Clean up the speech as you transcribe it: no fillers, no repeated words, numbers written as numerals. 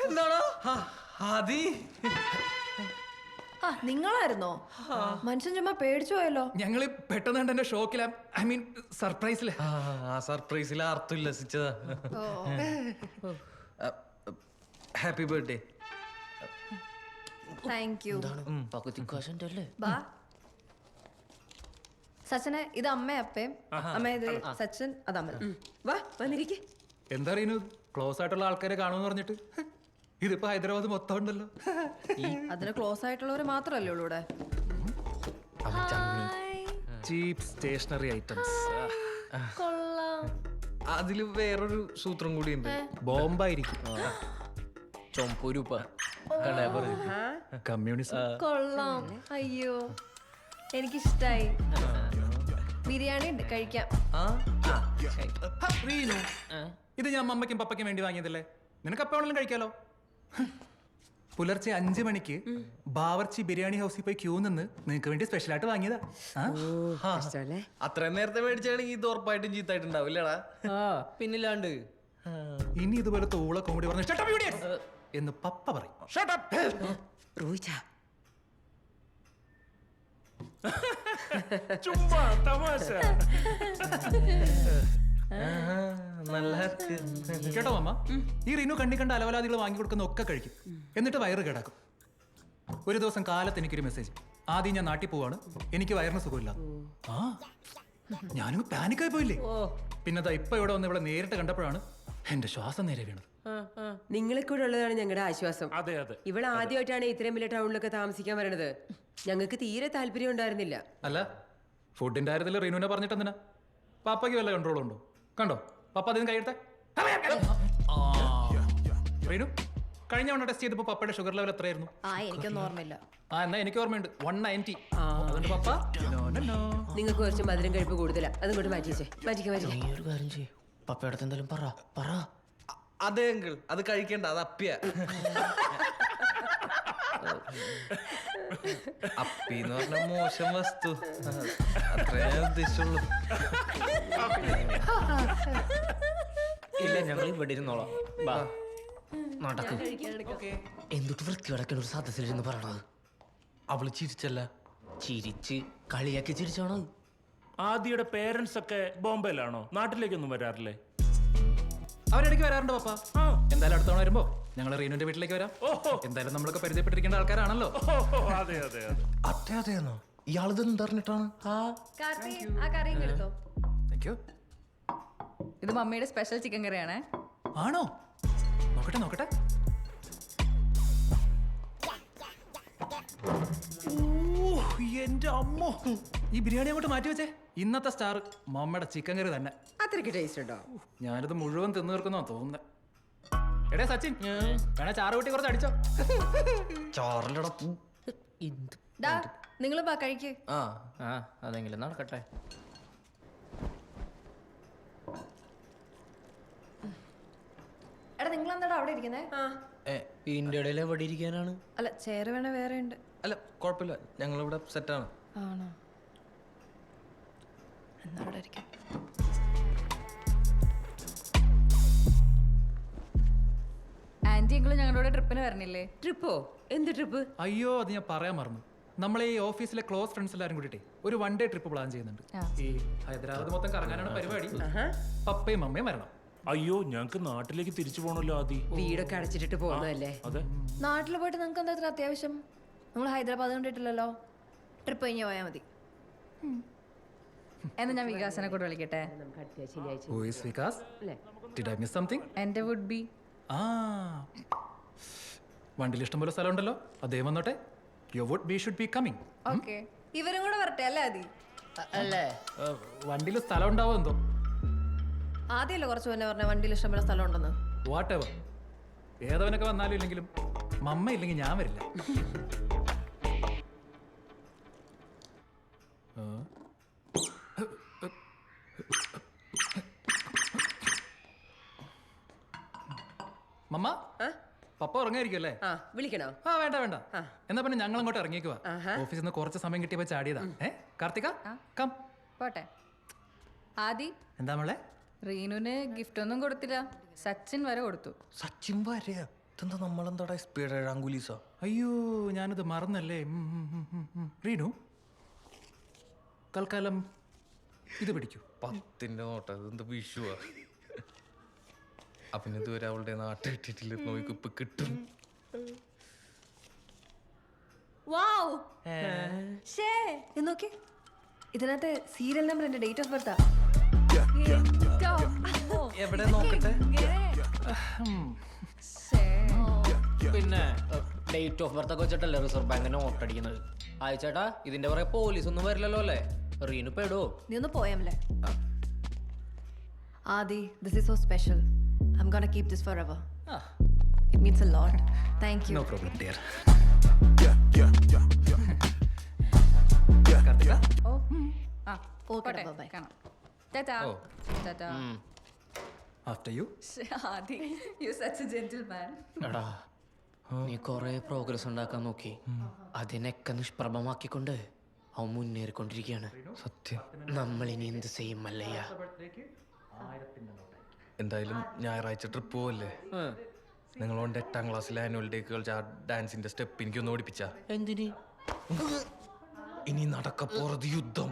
എന്താണോ ആദി? നിങ്ങളായിരുന്നോ? മനുഷ്യൻ ചുമ്മാ പേടിച്ചു പോയല്ലോ. ഞങ്ങള് പെട്ടെന്ന് കണ്ട ഷോക്കില, ഐ മീൻ സർപ്രൈസില്. സർപ്രൈസിൽ അർത്ഥമില്ലസിച്ചതാ. Happy birthday. Thank you. ബാ സച്ചനെ, ഇത് അമ്മ അപ്പയും, അമ്മ ഇത് സച്ചൻ, അത് അമ്മ. വാ വന്നിരിക്കേ. എന്താ അറിയുന്നു, ക്ലോസ് ആയിട്ടുള്ള ആൾക്കാരെ കാണുമെന്ന് പറഞ്ഞിട്ട് ഇതിപ്പോ ഹൈദരാബാദ് മൊത്തം ഉണ്ടല്ലോ. അതിന് ക്ലോസ് ആയിട്ടുള്ളവര് മാത്രല്ലേ ഉള്ളൂ ഇവിടെ. ചീപ്പ് സ്റ്റേഷനറി ഐറ്റംസ്. കൊള്ളാം. അതില് വേറൊരു സൂത്രം കൂടി ഉണ്ട്. ബോംബായിരിക്കും. കമ്മ്യൂണിസം. കൊള്ളാം. അയ്യോ എനിക്കിഷ്ടായി. ബിരിയാണി ഉണ്ട്, കഴിക്കാം. ഇത് ഞാൻ അമ്മയ്ക്കും പപ്പയ്ക്കും വേണ്ടി വാങ്ങിയതല്ലേ, നിനക്ക് അപ്പാണെങ്കിലും കഴിക്കാലോ. പുലർച്ചെ 5 മണിക്ക് ബാവർച്ചി ബിരിയാണി ഹൗസിൽ പോയി ക്യൂ നിന്ന് നിനക്ക് വേണ്ടി സ്പെഷ്യലായിട്ട് വാങ്ങിയതാ. അത്രയും നേരത്തെ മേടിച്ചാണെങ്കിൽ ഇത് ഉറപ്പായിട്ടും ചീത്തായിട്ടുണ്ടാവില്ലടാ. പിന്നില്ലാണ്ട്. ഇനി ഇതുപോലെ തോള കോമഡി പറഞ്ഞ എന്ന് പപ്പ പറയും. നല്ല കേട്ടോ അമ്മ, ഈ റിനു കണ്ണി കണ്ട അലവലാദികൾ വാങ്ങി കൊടുക്കുന്ന ഒക്കെ കഴിക്കും, എന്നിട്ട് വയറ് കേടാക്കും. ഒരു ദിവസം കാലത്ത് എനിക്കൊരു മെസ്സേജ്, ആദ്യം ഞാൻ നാട്ടിൽ പോവാണ്, എനിക്ക് വയറിന് സുഖമില്ല. ആ ഞാനും പാനിക്കായി പോയില്ലേ. പിന്നെ ഇപ്പൊ ഇവിടെ വന്ന് ഇവിടെ നേരിട്ട് കണ്ടപ്പോഴാണ് എന്റെ ശ്വാസം നേരെ വീണത്. നിങ്ങളെ കൂടെ ഉള്ളതാണ് ഞങ്ങളുടെ ആശ്വാസം. അതെ അതെ, ഇവിടെ ആദ്യമായിട്ടാണ് ഇത്രയും വലിയ ടൗണിലൊക്കെ താമസിക്കാൻ വരണത്. ഞങ്ങൾക്ക് തീരെ താല്പര്യം ഉണ്ടായിരുന്നില്ല. അല്ല, ഫുഡിന്റെ കാര്യത്തിൽ റിനുവിനെ പറഞ്ഞിട്ട് എന്തിനാ? പാപ്പയ്ക്ക് വല്ല കൺട്രോൾ ഉണ്ടോ? കണ്ടോ പപ്പ അതിന് കൈയെടുത്തേ. റിനു, കഴിഞ്ഞ തവണ ടെസ്റ്റ് ചെയ്തപ്പോ പപ്പയുടെ ഷുഗർ ലെവൽ എത്രയായിരുന്നു? എനിക്കൊന്നും ഓർമ്മയില്ല. എന്നാ എനിക്ക് ഓർമ്മയുണ്ട്, 190. അതുകൊണ്ട് പപ്പ നിങ്ങൾക്ക് കുറച്ച് മധുരം കഴിപ്പ് കൂടുതലാ, അതും കൊണ്ട് മാറ്റിച്ചേ. മാറ്റിക്കേ. ഒരു കാര്യം ചെയ്യ്, പപ്പയടുത്ത് എന്തായാലും പറ. അതെ അങ്കിൾ, അത് കഴിക്കണ്ട, അത് അപ്പിയ. അപ്പിന്ന് പറഞ്ഞ മോശം വസ്തു, അത്രേ ഉദ്ദേശിച്ചുള്ളൂ. ഇല്ല, ഞങ്ങൾ ഇവിടെ ഇരുന്നോളാം. നടക്കും. എന്തൊട്ട് വൃത്തി കിടക്കണ ഒരു സദസ്സിലിരുന്ന് പറയണത്. അവള് ചിരിച്ചല്ല, ചിരിച്ച് കളിയാക്കി ചിരിച്ചാണോ? ആദിയുടെ പേരൻസ് ഒക്കെ ബോംബെയിലാണോ? നാട്ടിലേക്കൊന്നും വരാറില്ലേ? അവരിടയ്ക്ക് വരാറുണ്ട് പപ്പ. എന്തായാലും അടുത്ത തവണ വരുമ്പോ ഞങ്ങൾ റീനുവിന്റെ വീട്ടിലേക്ക് വരാം. എന്തായാലും നമ്മളൊക്കെ പരിചയപ്പെട്ടിരിക്കേണ്ട ആൾക്കാരാണല്ലോ. അതെ അതെ അതെ. അതെന്നോ ഇയാളിത് എന്തറിഞ്ഞിട്ടാണ്? ഇത് മമ്മിയുടെ സ്പെഷ്യൽ ചിക്കൻ കറിയാണേ. ആണോ? നോക്കട്ടെ. എന്റെ അമ്മോ, ഈ ബിരിയാണി അങ്ങോട്ട് മാറ്റി വെച്ചേ. ഇന്നത്തെ സ്റ്റാർ മമ്മയുടെ ചിക്കൻ കറി തന്നെ. അത്രയ്ക്ക് ടേസ്റ്റ് ഉണ്ടോ? ഞാനിത് മുഴുവൻ തിന്നു തീർക്കുന്നോ തോന്നുന്നത്. എടേ സച്ചിൻ, വേണേ ചാറ് കൂട്ടി കുറച്ച് അടിച്ചോ. നിങ്ങൾ കഴിക്ക്. അതെങ്കിലും നടക്കട്ടെ. എടാ, നിങ്ങൾ എന്താ അവിടെ ഇരിക്കുന്നേ? ഇതിന്റെ ഇടയിൽ എവിടെ ഇരിക്കാനാണ്? അല്ല, ചേര് വേണേ വേറെ ഉണ്ട്. അല്ല കുഴപ്പമില്ല, ഞങ്ങളിവിടെ സെറ്റാണ്. ആണോ? എന്നാ അവിടെ ഇരിക്കാം. ആന്റി അങ്കിൾ ഞങ്ങളുടെ ട്രിപ്പിന് വരണില്ലേ? ട്രിപ്പോ? എന്ത് ട്രിപ്പ്? അയ്യോ, അത് ഞാൻ പറയാൻ മറന്നു. നമ്മളെ ഈ ഓഫീസിലെ ക്ലോസ് ഫ്രണ്ട്സ് എല്ലാവരും കൂടിയിട്ട് ഒരു 1 ഡേ ട്രിപ്പ് പ്ലാൻ ചെയ്യുന്നുണ്ട്. ഈ ഹൈദരാബാദ് മൊത്തം കറങ്ങാനാണ് പരിപാടി. പപ്പയും അമ്മയും വരണം. അയ്യോ, ഞങ്ങക്ക് നാട്ടിലേക്ക് തിരിച്ചു പോണല്ലോ ആദി. വീടൊക്കെ അടച്ചിട്ടിട്ട് പോകുന്നതല്ലേ? അതെ. നാട്ടിൽ പോയിട്ട് നിങ്ങൾക്ക് എന്താ ഇത്ര അത്യാവശ്യം? നമ്മൾ ഹൈദരാബാദ് കണ്ടിട്ടില്ലല്ലോ. ട്രിപ്പ് കഴിഞ്ഞ് പോയാൽ മതി. എന്ന് ഞാൻ വികാസനെ കൂടെ വിളിക്കട്ടെ. Who is Vikas? Did I miss something? എന്റെ വുഡ് ബി. വണ്ടിയിൽ ഇഷ്ടംപോലെ സ്ഥലം ഉണ്ടല്ലോ, അദ്ദേഹം വന്നോട്ടെ. Your would be should be coming. Okay, ഇവരും കൂടെ വരട്ടെ അല്ലേ ആദി? അല്ലേ, വണ്ടിയിൽ സ്ഥലം ഉണ്ടാവോ എന്തോ. ആദ്യമല്ലേ കുറച്ച് മുന്നേ പറഞ്ഞ വണ്ടിയിൽ ഇഷ്ടംപോലെ സ്ഥലം ഉണ്ടെന്ന്. വാട്ട് എവർ, ഏതവനൊക്കെ വന്നാലും ഇല്ലെങ്കിലും മമ്മ ഇല്ലെങ്കിൽ ഞാൻ വരില്ല. മമ്മ, പപ്പ ഉറങ്ങായിരിക്കും അല്ലേ? ആ വിളിക്കണോ? ആ വേണ്ട വേണ്ട. എന്നാ പിന്നെ ഞങ്ങൾ അങ്ങോട്ട് ഇറങ്ങിയേക്കുവാ. ഓഫീസിൽ നിന്ന് കുറച്ച് സമയം കിട്ടിയപ്പോ ചാടിയതാ. കാർത്തിക കം. പോട്ടെ. ആദി, എന്താ മോളെ? റീനുവിന് ഗിഫ്റ്റ് ഒന്നും കൊടുത്തില്ല. സച്ചിൻ വരെ കൊടുത്തു. സച്ചിൻ വരെയാ? ഇതെന്താ നമ്മളെന്താടാ സ്പീഡ് ഏഴാങ്കുലീസാ? അയ്യോ ഞാനത് മറന്നല്ലേ. റീനു തൽക്കാലം ഇത് പിടിക്കൂ. 10 നോട്ടാ. ഇതെന്താ വിഷുവാ? അപ്പം ഇതുവരെ അവളുടെ നാട്ടിൽ ഇട്ടിട്ടില്ല. നോയിക്ക് ഇപ്പൊ കിട്ടും. വാവ് ഇത് നോക്കി, ഇതിനകത്ത് സീരിയൽ നമ്പർ എന്റെ ഡേറ്റ് ഓഫ് ബർത്താ. എവിടെ നോക്കട്ടെ? പിന്നെ ഡേറ്റ് ഓഫ് ബർത്ത് ഒക്കെ വെച്ചിട്ടല്ലേ റിസർവ് ബാങ്ക് നോട്ട് അടിക്കുന്നത്. അയച്ചേട്ടാ ഇതിന്റെ പുറകെ പോലീസ് ഒന്നും വരില്ലല്ലോ അല്ലേ? റീനു പെടോ? നീ ഒന്ന് പോയാമല്ലേ? ആദി, this is so special. I'm gonna keep this forever. It means a lot. Thank you. No problem dear. ഓ ആ Okay, പോട്ടെ. bye-bye. കാണാം. ടാറ്റാ. ഓ. ടാറ്റാ. After you. Adi, you such a gentleman. എടാ നീ കൊറേ പ്രോഗ്രസ് ഉണ്ടാക്കാൻ നോക്കി. അതിനൊക്കെ നിഷ്പ്രഭമാക്കിക്കൊണ്ട് അവൻ മുന്നേറിക്കൊണ്ടിരിക്കുകയാണ്. സത്യം. നമ്മളിനി എന്ത് ചെയ്യും മല്ലയ്യ? എന്തായാലും ഞായറാഴ്ച ട്രിപ്പ് പോവല്ലേ? നിങ്ങളോണ്ട് 8ാം ക്ലാസ്സിലെ ആനുവൽ ഡേക്ക് കളിച്ച ആ ഡാൻസിന്റെ സ്റ്റെപ്പ് എനിക്കൊന്ന് ഓടിപ്പിച്ച. എന്തിന്? ഇനി നടക്കപ്പോറത് യുദ്ധം.